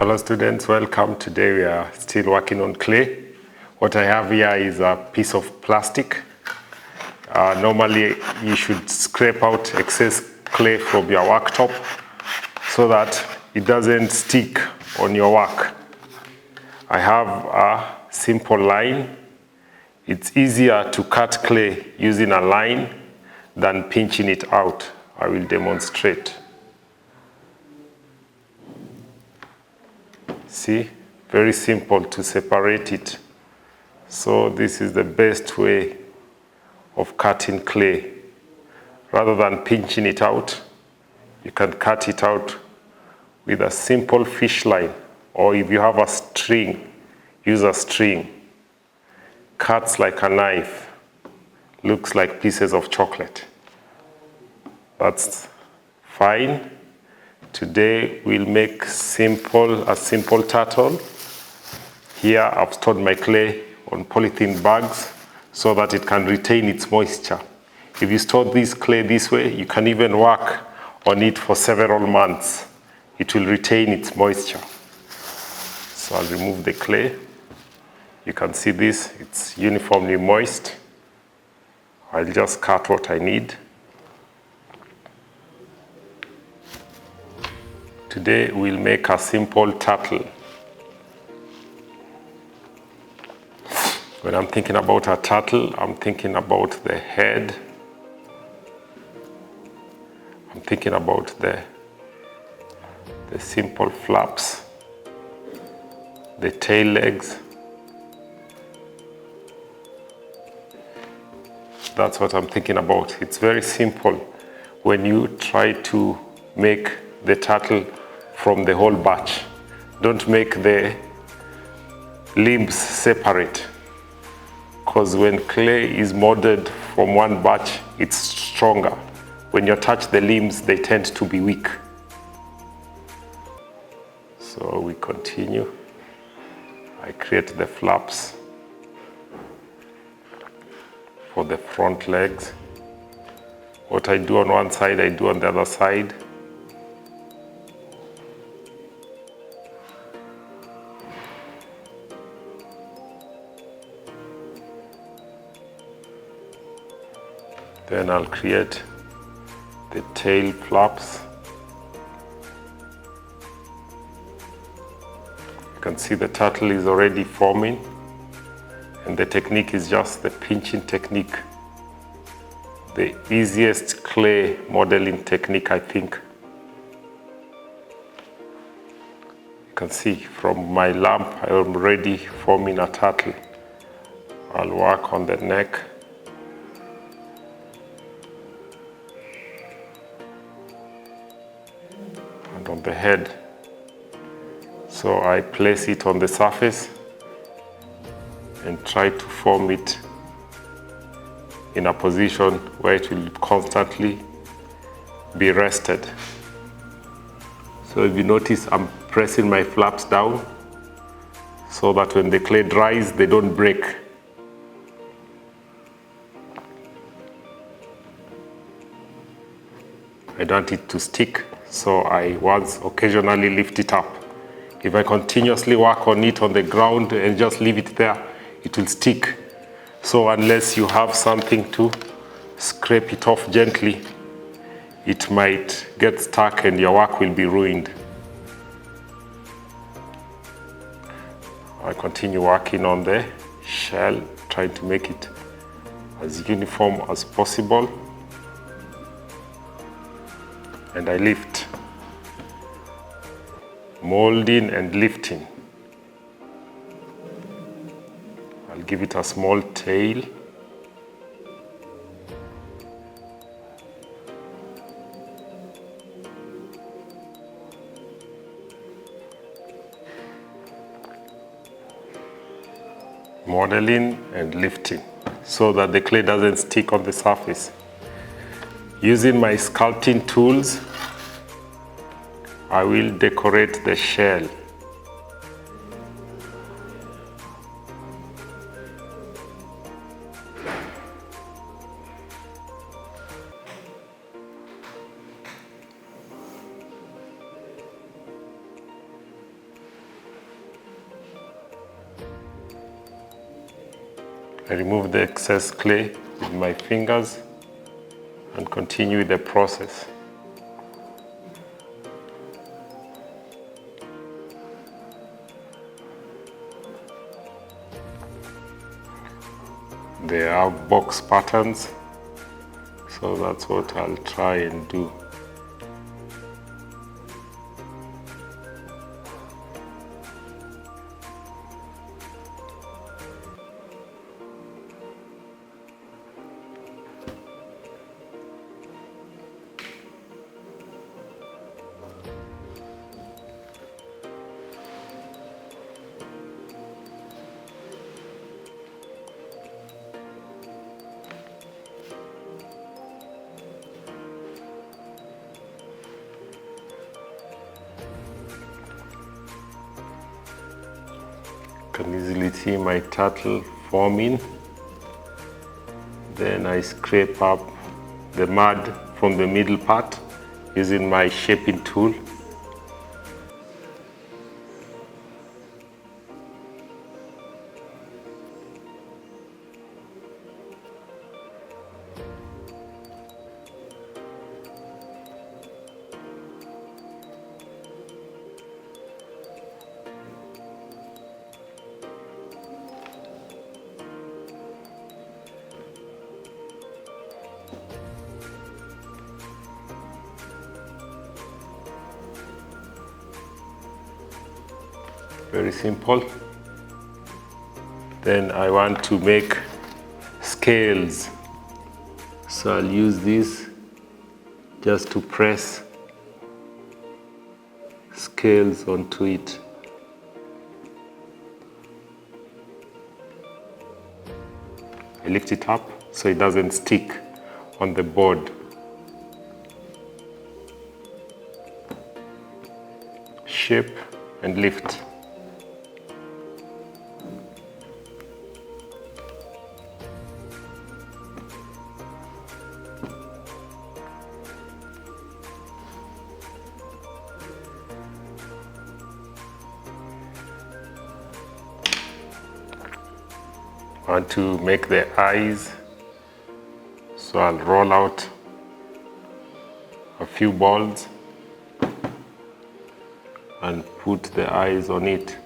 Hello students, welcome. Today we are still working on clay. What I have here is a piece of plastic. Normally you should scrape out excess clay from your worktop so that it doesn't stick on your work. I have a simple line. It's easier to cut clay using a line than pinching it out. I will demonstrate. See, very simple to separate it. So this is the best way of cutting clay. Rather than pinching it out, you can cut it out with a simple fish line, or if you have a string, use a string. Cuts like a knife, looks like pieces of chocolate. That's fine. Today we'll make a simple turtle. Here I've stored my clay on polythene bags so that it can retain its moisture. If you store this clay this way, you can even work on it for several months. It will retain its moisture. So I'll remove the clay. You can see this, it's uniformly moist. I'll just cut what I need. Today we'll make a simple turtle. When I'm thinking about a turtle, I'm thinking about the head. I'm thinking about the simple flaps, the tail legs. That's what I'm thinking about. It's very simple when you try to make the turtle from the whole batch. Don't make the limbs separate, because when clay is molded from one batch, it's stronger. When you touch the limbs, they tend to be weak. So we continue. I create the flaps for the front legs. What I do on one side, I do on the other side. Then I'll create the tail flaps. You can see the turtle is already forming, and the technique is just the pinching technique. The easiest clay modeling technique, I think. You can see from my lamp, I am already forming a turtle. I'll work on the neck. On the head. So I place it on the surface and try to form it in a position where it will constantly be rested. So if you notice, I'm pressing my flaps down so that when the clay dries, they don't break. I don't want it to stick, so I once occasionally lift it up. If I continuously work on it on the ground and just leave it there, it will stick. So unless you have something to scrape it off gently, it might get stuck and your work will be ruined. I continue working on the shell, trying to make it as uniform as possible. And I lift. Molding and lifting. I'll give it a small tail. Modeling and lifting so that the clay doesn't stick on the surface. Using my sculpting tools, I will decorate the shell. I remove the excess clay with my fingers and continue with the process. There are box patterns, so that's what I'll try and do. Can easily see my turtle forming. Then I scrape up the mud from the middle part using my shaping tool. Very simple. Then I want to make scales. So I'll use this just to press scales onto it. I lift it up so it doesn't stick on the board. Shape and lift. I want to make the eyes, so I'll roll out a few balls and put the eyes on it.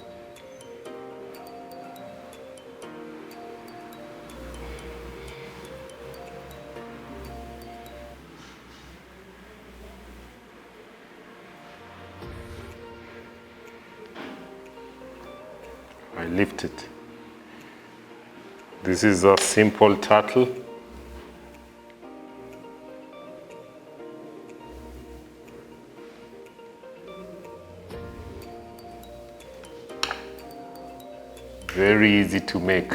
I lift it. This is a simple turtle. Very easy to make.